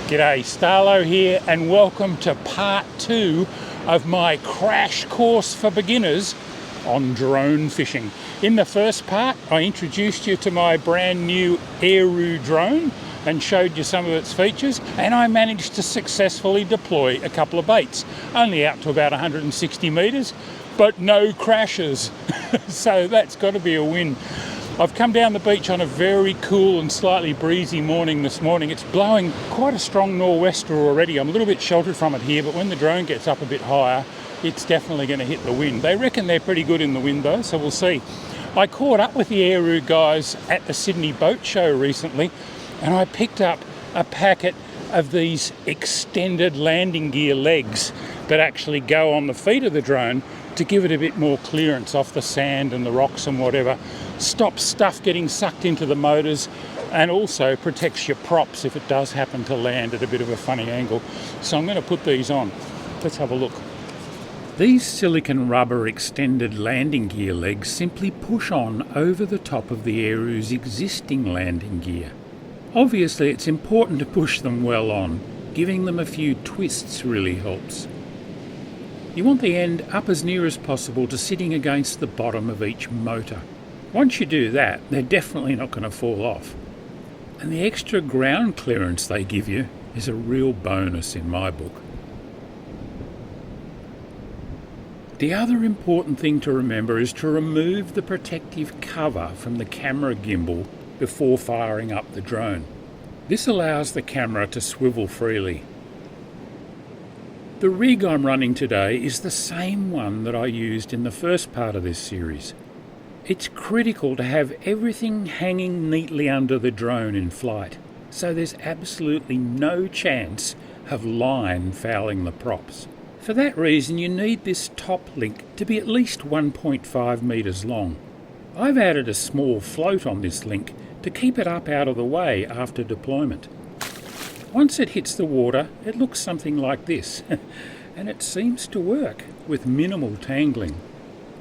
G'day, Starlo here, and welcome to part 2 of my crash course for beginners on drone fishing. In the first part, I introduced you to my brand new Aero drone and showed you some of its features, and I managed to successfully deploy a couple of baits, only out to about 160 metres, but no crashes. So that's got to be a win. I've come down the beach on a very cool and slightly breezy morning this morning. It's blowing quite a strong nor'wester already. I'm a little bit sheltered from it here, but when the drone gets up a bit higher, it's definitely going to hit the wind. They reckon they're pretty good in the wind though, so we'll see. I caught up with the Aero guys at the Sydney Boat Show recently, and I picked up a packet of these extended landing gear legs that actually go on the feet of the drone to give it a bit more clearance off the sand and the rocks and whatever. Stops stuff getting sucked into the motors, and also protects your props if it does happen to land at a bit of a funny angle. So I'm going to put these on. Let's have a look. These silicone rubber extended landing gear legs simply push on over the top of the Aero's existing landing gear. Obviously it's important to push them well on. Giving them a few twists really helps. You want the end up as near as possible to sitting against the bottom of each motor. Once you do that, they're definitely not going to fall off. And the extra ground clearance they give you is a real bonus in my book. The other important thing to remember is to remove the protective cover from the camera gimbal before firing up the drone. This allows the camera to swivel freely. The rig I'm running today is the same one that I used in the first part of this series. It's critical to have everything hanging neatly under the drone in flight, so there's absolutely no chance of line fouling the props. For that reason, you need this top link to be at least 1.5 metres long. I've added a small float on this link to keep it up out of the way after deployment. Once it hits the water, it looks something like this, and it seems to work with minimal tangling.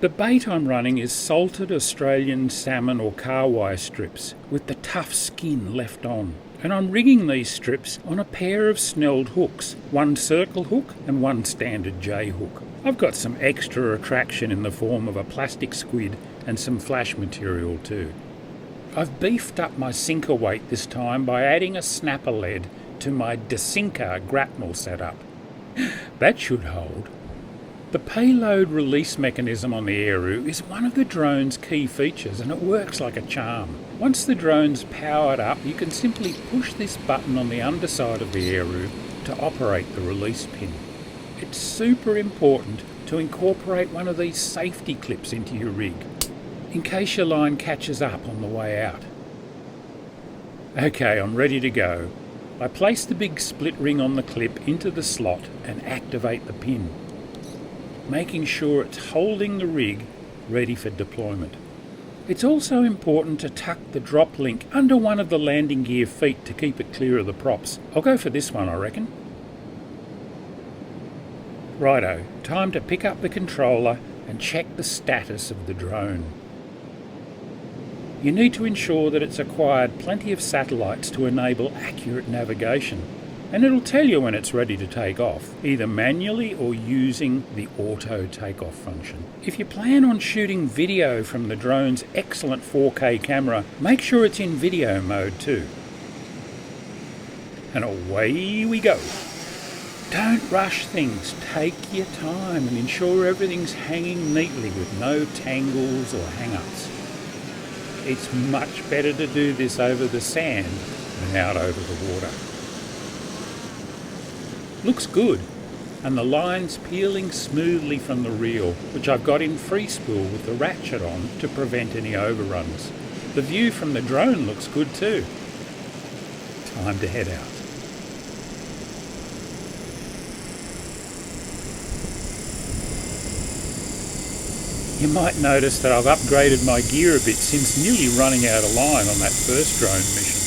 The bait I'm running is salted Australian salmon or carwai strips with the tough skin left on, and I'm rigging these strips on a pair of snelled hooks, one circle hook and one standard J hook. I've got some extra attraction in the form of a plastic squid and some flash material too. I've beefed up my sinker weight this time by adding a snapper lead to my desinker grapnel setup. That should hold. The payload release mechanism on the Aero is one of the drone's key features, and it works like a charm. Once the drone's powered up, you can simply push this button on the underside of the Aero to operate the release pin. It's super important to incorporate one of these safety clips into your rig, in case your line catches up on the way out. Okay, I'm ready to go. I place the big split ring on the clip into the slot and activate the pin, making sure it's holding the rig ready for deployment. It's also important to tuck the drop link under one of the landing gear feet to keep it clear of the props. I'll go for this one, I reckon. Righto, time to pick up the controller and check the status of the drone. You need to ensure that it's acquired plenty of satellites to enable accurate navigation, and it'll tell you when it's ready to take off, either manually or using the auto takeoff function. If you plan on shooting video from the drone's excellent 4K camera, make sure it's in video mode too. And away we go. Don't rush things, take your time and ensure everything's hanging neatly with no tangles or hang-ups. It's much better to do this over the sand than out over the water. Looks good, and the line's peeling smoothly from the reel, which I've got in free spool with the ratchet on to prevent any overruns. The view from the drone looks good too. Time to head out. You might notice that I've upgraded my gear a bit since nearly running out of line on that first drone mission.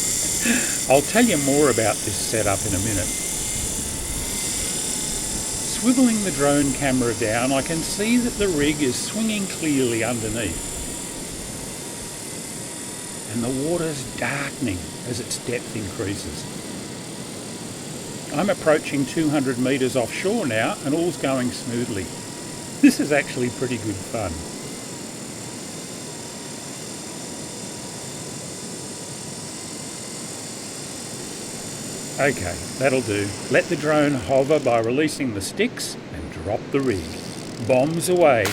I'll tell you more about this setup in a minute. Swivelling the drone camera down, I can see that the rig is swinging clearly underneath. And the water's darkening as its depth increases. I'm approaching 200 metres offshore now and all's going smoothly. This is actually pretty good fun. Okay, that'll do. Let the drone hover by releasing the sticks and drop the rig. Bombs away.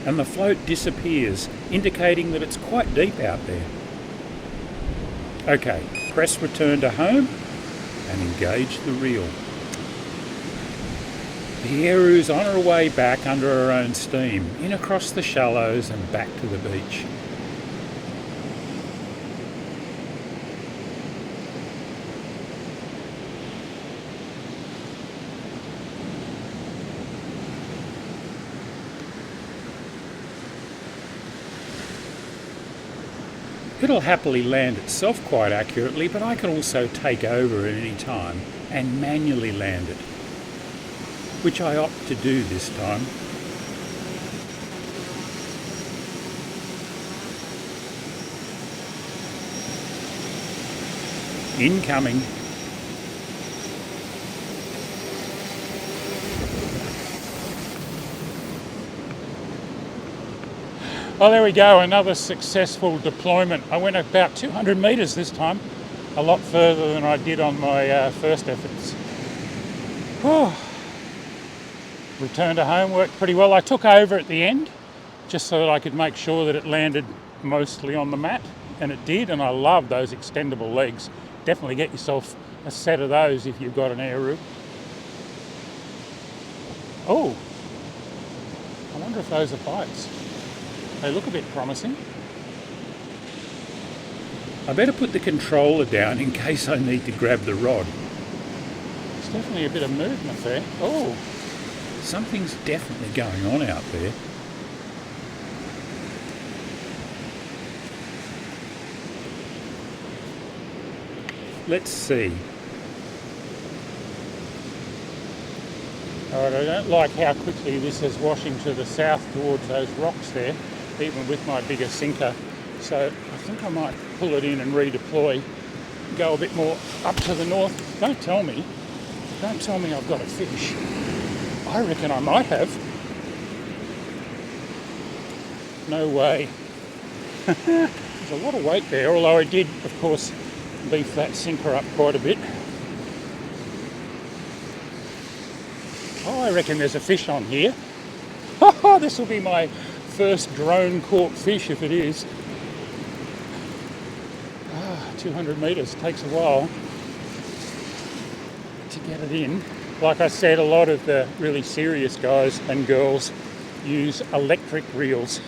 And the float disappears, indicating that it's quite deep out there. Okay, press return to home and engage the reel. The Aru's on her way back under her own steam, in across the shallows and back to the beach. It'll happily land itself quite accurately, but I can also take over at any time and manually land it, which I opt to do this time. Incoming. Oh, there we go, another successful deployment. I went about 200 metres this time, a lot further than I did on my first efforts. Oh. Return to home worked pretty well. I took over at the end, just so that I could make sure that it landed mostly on the mat, and it did, and I love those extendable legs. Definitely get yourself a set of those if you've got an Aru. Oh, I wonder if those are bites. They look a bit promising. I better put the controller down in case I need to grab the rod. There's definitely a bit of movement there. Oh, something's definitely going on out there. Let's see. Alright, I don't like how quickly this is washing to the south towards those rocks there, even with my bigger sinker. So I think I might pull it in and redeploy, go a bit more up to the north. Don't tell me I've got a fish. I reckon I might have. No way. There's a lot of weight there, although I did, of course, beef that sinker up quite a bit. Oh, I reckon there's a fish on here. Oh, this will be my first drone caught fish if it is. 200 metres takes a while to get it in. Like I said, a lot of the really serious guys and girls use electric reels.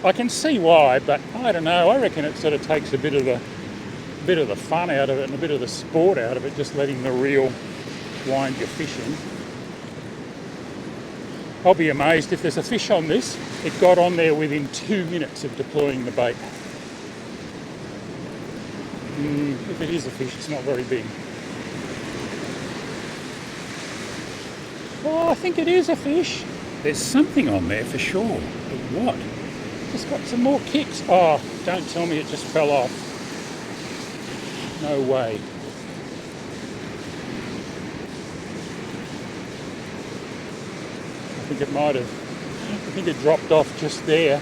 I can see why, but I don't know. I reckon it sort of takes a bit of the fun out of it and a bit of the sport out of it, just letting the reel wind your fish in. I'll be amazed if there's a fish on this. It got on there within 2 minutes of deploying the bait. If it is a fish, it's not very big. Oh, I think it is a fish. There's something on there for sure, but what? It's got some more kicks. Oh, don't tell me it just fell off. No way. I think it might have. I think it dropped off just there.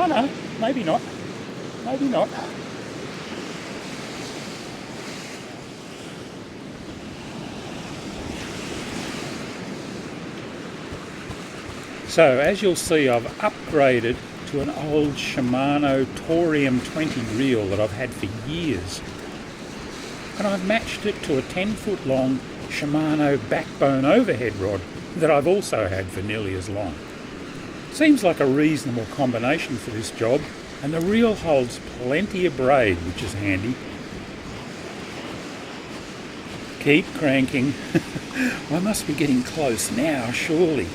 Oh no, maybe not. Maybe not. So as you'll see, I've upgraded to an old Shimano Torium 20 reel that I've had for years. And I've matched it to a 10-foot long Shimano backbone overhead rod that I've also had for nearly as long. Seems like a reasonable combination for this job, and the reel holds plenty of braid, which is handy. Keep cranking. I must be getting close now, surely.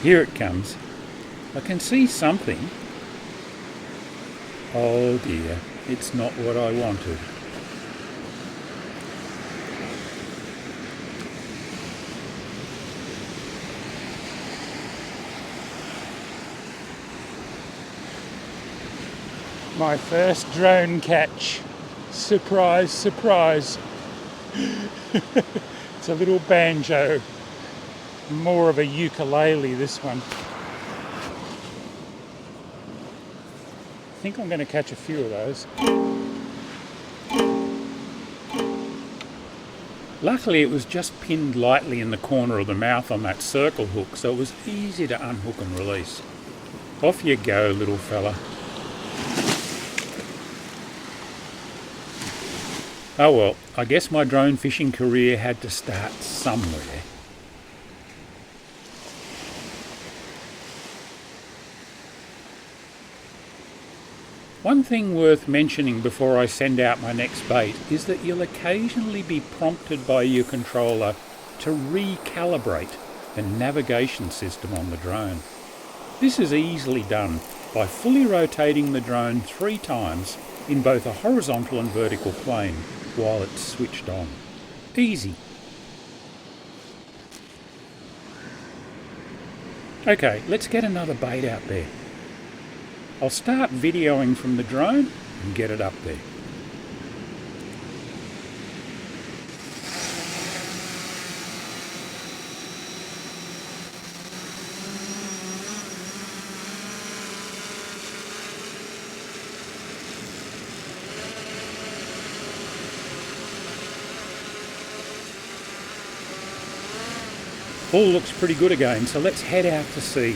Here it comes. I can see something. Oh dear, it's not what I wanted. My first drone catch. Surprise, surprise. It's a little banjo. More of a ukulele, this one. I think I'm going to catch a few of those. Luckily it was just pinned lightly in the corner of the mouth on that circle hook, so it was easy to unhook and release. Off you go, little fella. Oh well, I guess my drone fishing career had to start somewhere. One thing worth mentioning before I send out my next bait is that you'll occasionally be prompted by your controller to recalibrate the navigation system on the drone. This is easily done by fully rotating the drone 3 times in both a horizontal and vertical plane while it's switched on. Easy. Okay, let's get another bait out there. I'll start videoing from the drone and get it up there. All looks pretty good again, so let's head out to sea.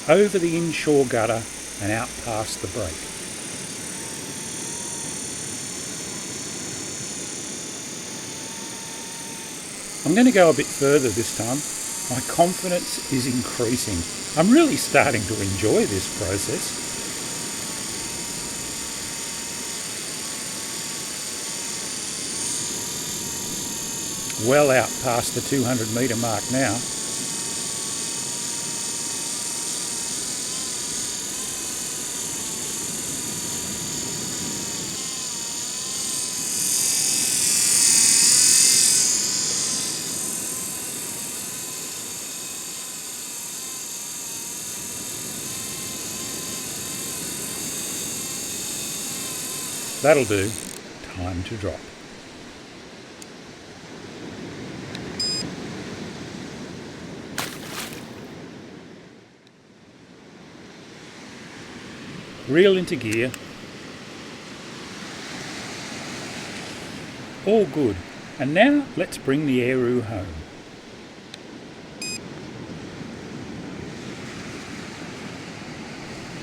Over the inshore gutter and out past the break. I'm going to go a bit further this time. My confidence is increasing. I'm really starting to enjoy this process. Well out past the 200 metre mark now. That'll do. Time to drop. Reel into gear. All good. And now let's bring the Eru home.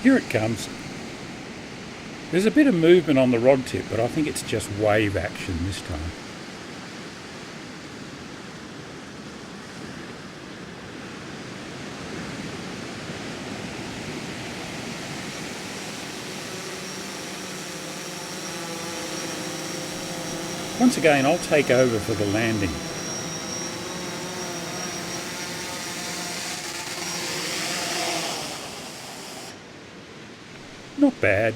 Here it comes. There's a bit of movement on the rod tip, but I think it's just wave action this time. Once again, I'll take over for the landing. Not bad.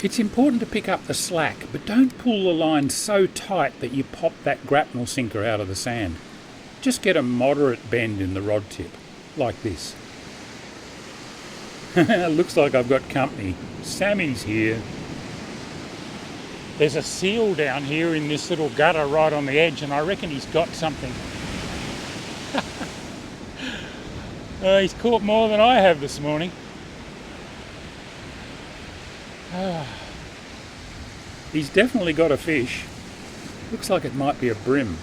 It's important to pick up the slack, but don't pull the line so tight that you pop that grapnel sinker out of the sand. Just get a moderate bend in the rod tip, like this. Looks like I've got company. Sammy's here. There's a seal down here in this little gutter right on the edge, and I reckon he's got something. He's caught more than I have this morning. He's definitely got a fish. Looks like it might be a brim.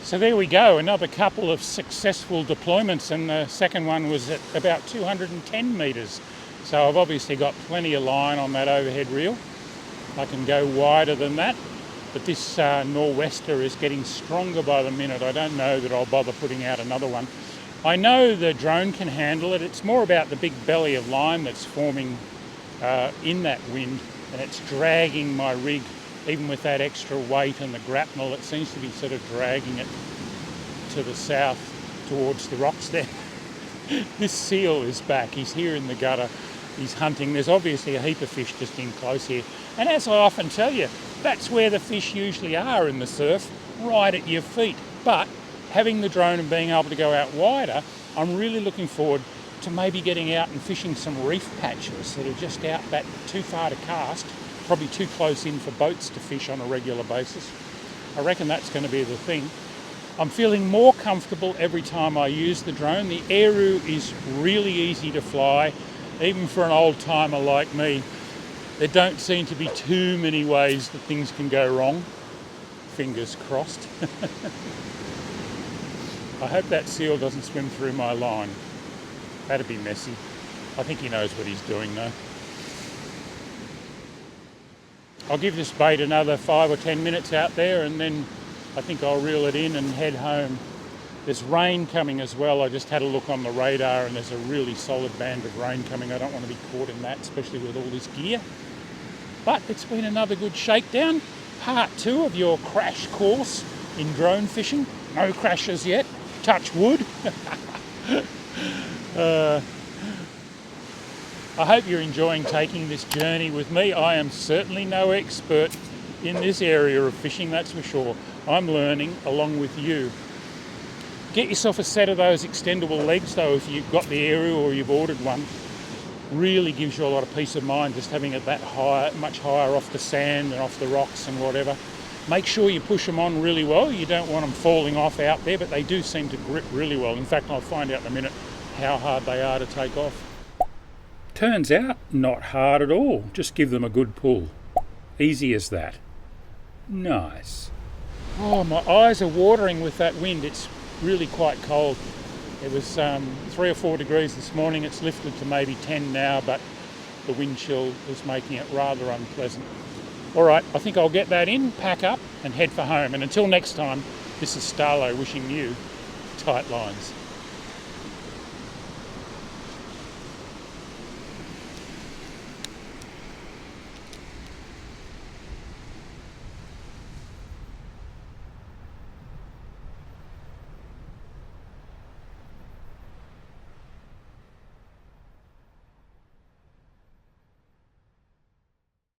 So there we go, another couple of successful deployments, and the second one was at about 210 metres. So I've obviously got plenty of line on that overhead reel. I can go wider than that, but this nor'wester is getting stronger by the minute. I don't know that I'll bother putting out another one. I know the drone can handle it. It's more about the big belly of line that's forming in that wind, and it's dragging my rig. Even with that extra weight and the grapnel, it seems to be sort of dragging it to the south towards the rocks there. This seal is back. He's here in the gutter. He's hunting. There's obviously a heap of fish just in close here. And as I often tell you, that's where the fish usually are in the surf, right at your feet. But having the drone and being able to go out wider, I'm really looking forward to maybe getting out and fishing some reef patches that are just out that too far to cast, probably too close in for boats to fish on a regular basis. I reckon that's going to be the thing. I'm feeling more comfortable every time I use the drone. The Eru is really easy to fly, even for an old timer like me. There don't seem to be too many ways that things can go wrong. Fingers crossed. I hope that seal doesn't swim through my line. That'd be messy. I think he knows what he's doing though. I'll give this bait another 5 or 10 minutes out there, and then I think I'll reel it in and head home. There's rain coming as well. I just had a look on the radar and there's a really solid band of rain coming. I don't want to be caught in that, especially with all this gear. But it's been another good shakedown. Part 2 of your crash course in drone fishing. No crashes yet. Touch wood. I hope you're enjoying taking this journey with me. I am certainly no expert in this area of fishing, that's for sure. I'm learning along with you. Get yourself a set of those extendable legs though if you've got the Eru or you've ordered one. Really gives you a lot of peace of mind just having it that high, much higher off the sand and off the rocks and whatever. Make sure you push them on really well. You don't want them falling off out there, but they do seem to grip really well. In fact, I'll find out in a minute how hard they are to take off. Turns out, not hard at all. Just give them a good pull. Easy as that. Nice. Oh, my eyes are watering with that wind. It's really quite cold. It was 3 or 4 degrees this morning. It's lifted to maybe 10 now, but the wind chill is making it rather unpleasant. All right, I think I'll get that in, pack up and head for home. And until next time, this is Starlo wishing you tight lines.